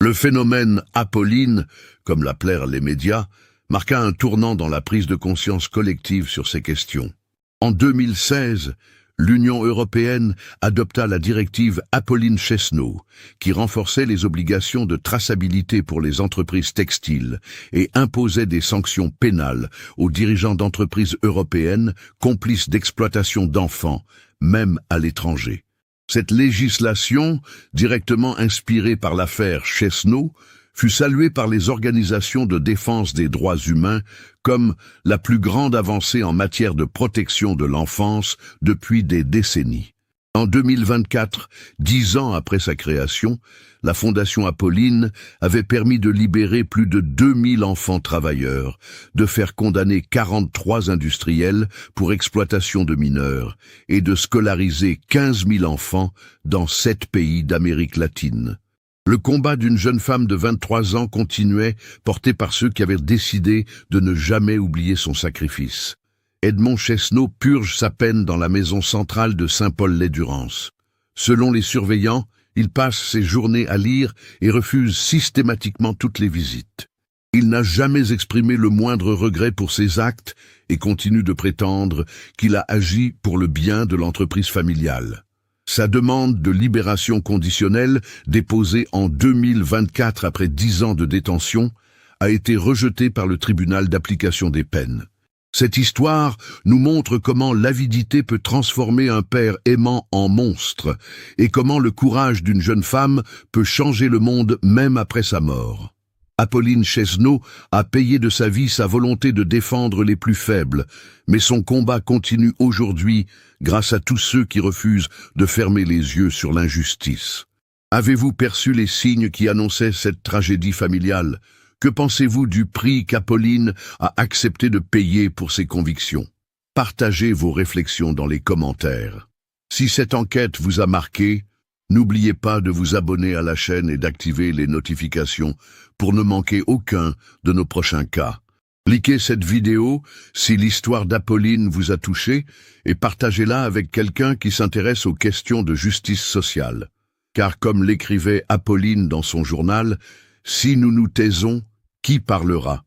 Speaker 1: Le phénomène Apolline, comme l'appelèrent les médias, marqua un tournant dans la prise de conscience collective sur ces questions. En 2016, l'Union européenne adopta la directive Apolline-Chesneau, qui renforçait les obligations de traçabilité pour les entreprises textiles et imposait des sanctions pénales aux dirigeants d'entreprises européennes complices d'exploitation d'enfants, même à l'étranger. Cette législation, directement inspirée par l'affaire Chesneau, fut saluée par les organisations de défense des droits humains comme la plus grande avancée en matière de protection de l'enfance depuis des décennies. En 2024, 10 ans après sa création, la Fondation Apolline avait permis de libérer plus de 2000 enfants travailleurs, de faire condamner 43 industriels pour exploitation de mineurs et de scolariser 15 000 enfants dans 7 pays d'Amérique latine. Le combat d'une jeune femme de 23 ans continuait, porté par ceux qui avaient décidé de ne jamais oublier son sacrifice. Edmond Chesneau purge sa peine dans la maison centrale de Saint-Paul-lès-Durance. Selon les surveillants, il passe ses journées à lire et refuse systématiquement toutes les visites. Il n'a jamais exprimé le moindre regret pour ses actes et continue de prétendre qu'il a agi pour le bien de l'entreprise familiale. Sa demande de libération conditionnelle, déposée en 2024 après 10 ans de détention, a été rejetée par le tribunal d'application des peines. Cette histoire nous montre comment l'avidité peut transformer un père aimant en monstre et comment le courage d'une jeune femme peut changer le monde même après sa mort. Apolline Chesneau a payé de sa vie sa volonté de défendre les plus faibles, mais son combat continue aujourd'hui grâce à tous ceux qui refusent de fermer les yeux sur l'injustice. Avez-vous perçu les signes qui annonçaient cette tragédie familiale? Que pensez-vous du prix qu'Apolline a accepté de payer pour ses convictions? Partagez vos réflexions dans les commentaires. Si cette enquête vous a marqué, n'oubliez pas de vous abonner à la chaîne et d'activer les notifications pour ne manquer aucun de nos prochains cas. Likez cette vidéo si l'histoire d'Apolline vous a touché et partagez-la avec quelqu'un qui s'intéresse aux questions de justice sociale. Car comme l'écrivait Apolline dans son journal, « Si nous nous taisons, qui parlera ?»